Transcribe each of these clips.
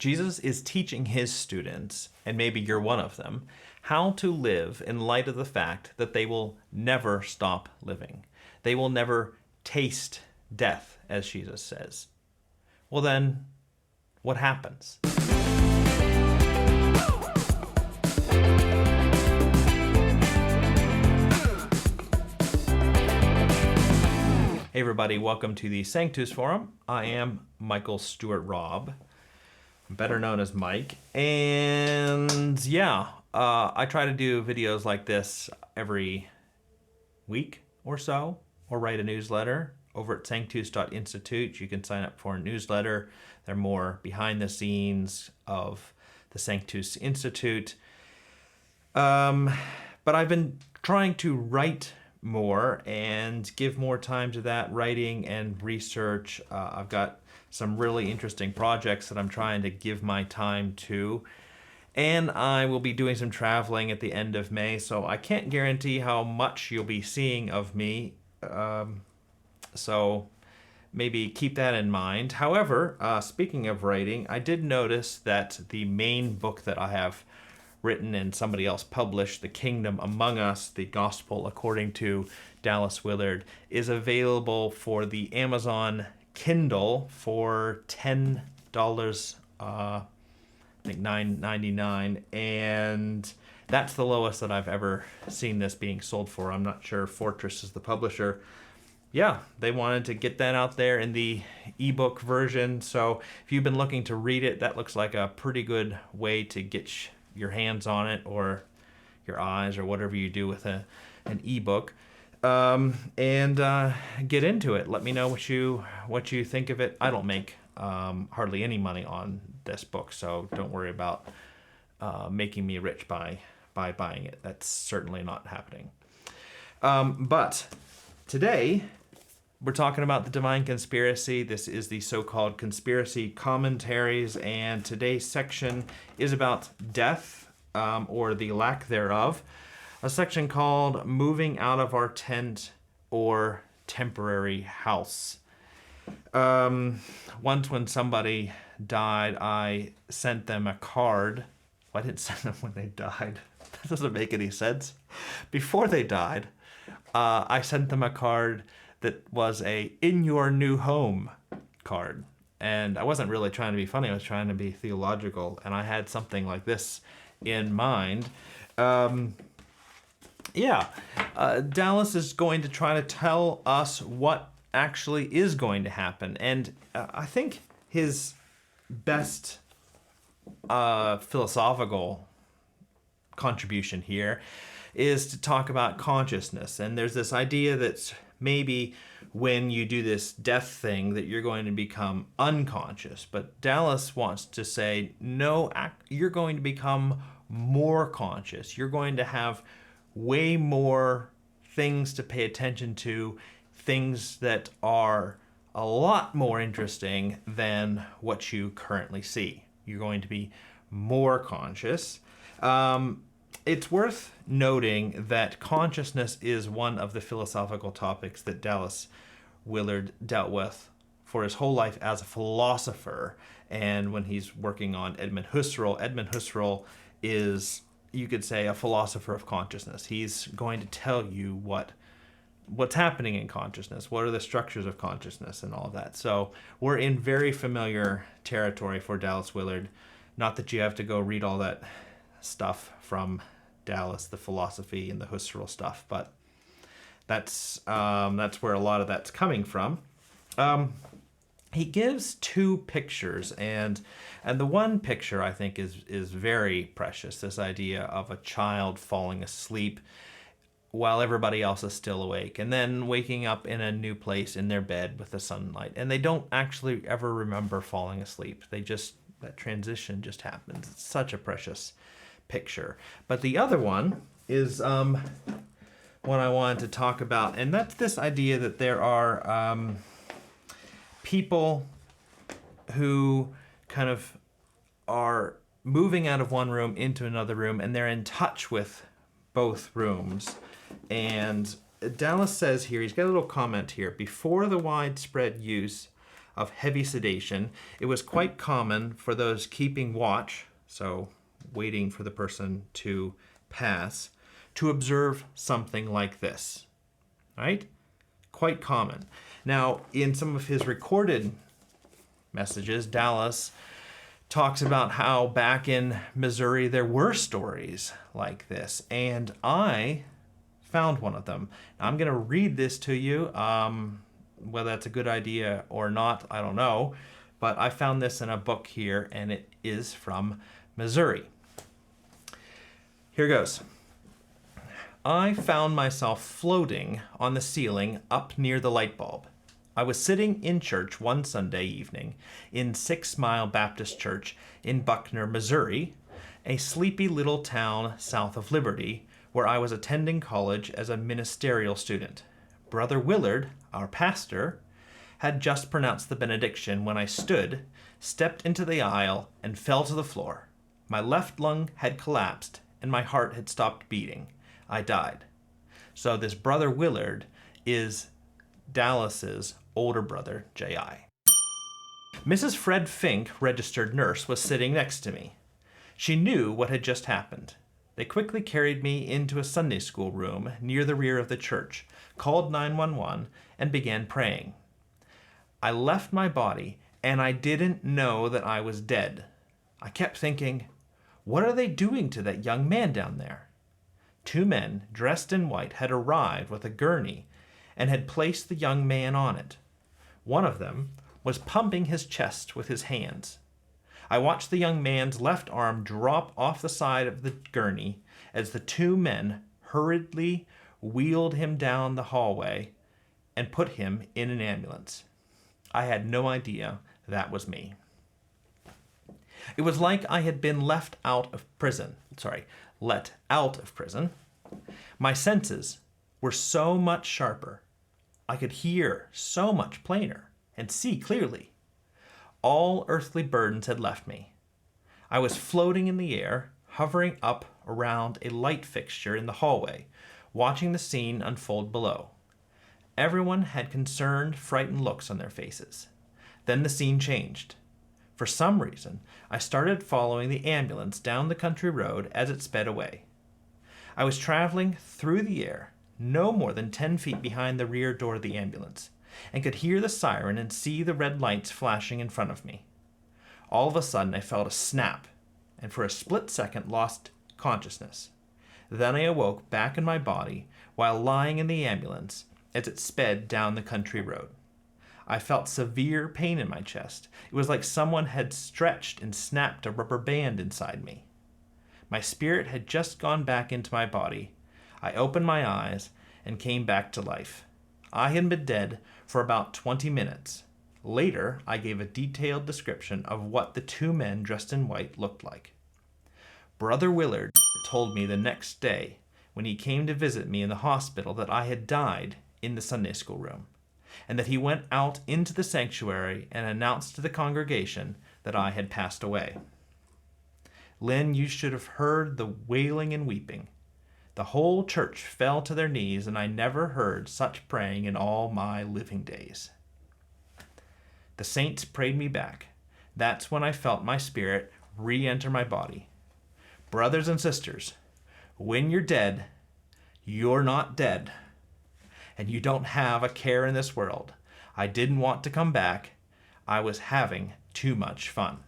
Jesus is teaching his students, and maybe you're one of them, how to live in light of the fact that they will never stop living. They will never taste death, as Jesus says. Well then, what happens? Hey everybody, welcome to the Sanctus Forum. I am Michael Stewart Robb, better known as Mike, and I try to do videos like this every week or so, or write a newsletter over at Sanctus Institute. You can sign up for a newsletter. They're more behind the scenes of the Sanctus Institute. But I've been trying to write more and give more time to that writing and research. I've got some really interesting projects that I'm trying to give my time to, and I will be doing some traveling at the end of May, so I can't guarantee how much you'll be seeing of me, so maybe keep that in mind. However, speaking of writing, I did notice that the main book that I have written and somebody else published, The Kingdom Among Us, the Gospel According to Dallas Willard, is available for the Amazon Kindle for $10, I think $9.99, and that's the lowest that I've ever seen this being sold for. I'm not sure Fortress is the publisher. Yeah, they wanted to get that out there in the ebook version, so if you've been looking to read it, that looks like a pretty good way to get your hands on it, or your eyes, or whatever you do with an ebook, and get into it. Let me know what you think of it. I don't make hardly any money on this book, so don't worry about making me rich by buying it. That's certainly not happening. But today we're talking about the divine conspiracy. This is the so-called conspiracy commentaries, and today's section is about death, or the lack thereof. A section called Moving Out of Our Tent or Temporary House. Once when somebody died, I sent them a card. Well, I didn't send them when they died. That doesn't make any sense. Before they died, I sent them a card that was a "in your new home" card. And I wasn't really trying to be funny, I was trying to be theological, and I had something like this in mind. Dallas is going to try to tell us what actually is going to happen. And I think his best philosophical contribution here is to talk about consciousness. And there's this idea that maybe when you do this death thing that you're going to become unconscious. But Dallas wants to say, no, you're going to become more conscious. You're going to have way more things to pay attention to, things that are a lot more interesting than what you currently see. You're going to be more conscious. It's worth noting that consciousness is one of the philosophical topics that Dallas Willard dealt with for his whole life as a philosopher. And when he's working on Edmund Husserl is, you could say, a philosopher of consciousness. He's going to tell you what's happening in consciousness, what are the structures of consciousness, and all of that. So we're in very familiar territory for Dallas Willard. Not that you have to go read all that stuff from Dallas, the philosophy and the Husserl stuff, but that's where a lot of that's coming from. He gives two pictures, and the one picture I think is very precious. This idea of a child falling asleep while everybody else is still awake, and then waking up in a new place in their bed with the sunlight, and they don't actually ever remember falling asleep. That transition just happens. It's such a precious picture. But the other one is one I wanted to talk about, and that's this idea that there are people who kind of are moving out of one room into another room, and they're in touch with both rooms. And Dallas says here, he's got a little comment here: before the widespread use of heavy sedation, it was quite common for those keeping watch, so waiting for the person to pass, to observe something like this, right? Quite common. Now, in some of his recorded messages, Dallas talks about how back in Missouri there were stories like this, and I found one of them. I'm going to read this to you. Whether that's a good idea or not, I don't know, but I found this in a book here, and it is from Missouri. Here goes. I found myself floating on the ceiling up near the light bulb. I was sitting in church one Sunday evening in 6 Mile Baptist Church in Buckner, Missouri, a sleepy little town south of Liberty, where I was attending college as a ministerial student. Brother Willard, our pastor, had just pronounced the benediction when I stood, stepped into the aisle, and fell to the floor. My left lung had collapsed, and my heart had stopped beating. I died. So this Brother Willard is Dallas's older brother, J.I. Mrs. Fred Fink, registered nurse, was sitting next to me. She knew what had just happened. They quickly carried me into a Sunday school room near the rear of the church, called 911, and began praying. I left my body, and I didn't know that I was dead. I kept thinking, what are they doing to that young man down there? 2 men, dressed in white, had arrived with a gurney and had placed the young man on it. One of them was pumping his chest with his hands. I watched the young man's left arm drop off the side of the gurney as the 2 men hurriedly wheeled him down the hallway and put him in an ambulance. I had no idea that was me. It was like I had been let out of prison. My senses were so much sharper. I could hear so much plainer and see clearly. All earthly burdens had left me. I was floating in the air, hovering up around a light fixture in the hallway, watching the scene unfold below. Everyone had concerned, frightened looks on their faces. Then the scene changed. For some reason, I started following the ambulance down the country road as it sped away. I was traveling through the air, no more than 10 feet behind the rear door of the ambulance, and could hear the siren and see the red lights flashing in front of me. All of a sudden, I felt a snap, and for a split second lost consciousness. Then I awoke back in my body while lying in the ambulance as it sped down the country road. I felt severe pain in my chest. It was like someone had stretched and snapped a rubber band inside me. My spirit had just gone back into my body. I opened my eyes and came back to life. I had been dead for about 20 minutes. Later, I gave a detailed description of what the 2 men dressed in white looked like. Brother Willard told me the next day when he came to visit me in the hospital that I had died in the Sunday school room, and that he went out into the sanctuary and announced to the congregation that I had passed away. Lynn, you should have heard the wailing and weeping. The whole church fell to their knees, and I never heard such praying in all my living days. The saints prayed me back. That's when I felt my spirit re-enter my body. Brothers and sisters, when you're dead, you're not dead. And you don't have a care in this world. I didn't want to come back. I was having too much fun.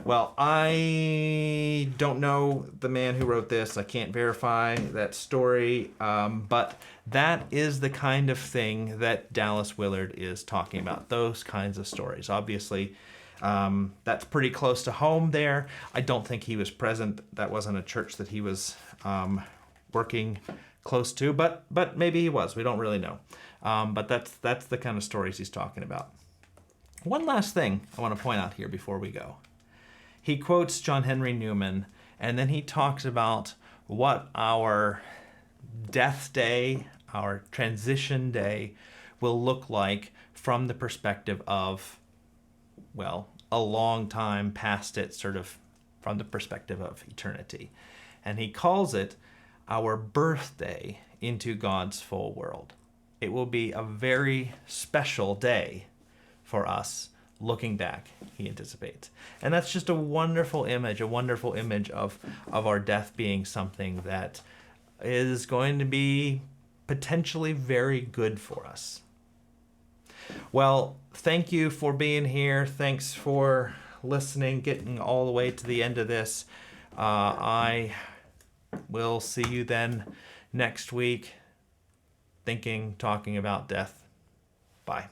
Well, I don't know the man who wrote this. I can't verify that story, but that is the kind of thing that Dallas Willard is talking about, those kinds of stories. Obviously, that's pretty close to home there. I don't think he was present. That wasn't a church that he was working close to, but maybe he was. We don't really know. But that's the kind of stories he's talking about. One last thing I want to point out here before we go. He quotes John Henry Newman, and then he talks about what our death day, our transition day, will look like from the perspective of, well, a long time past it, sort of from the perspective of eternity. And he calls it our birthday into God's full world. It will be a very special day for us looking back, he anticipates. And that's just a wonderful image of our death being something that is going to be potentially very good for us. Well, thank you for being here. Thanks for listening, getting all the way to the end of this. I will see you then next week, talking about death. Bye.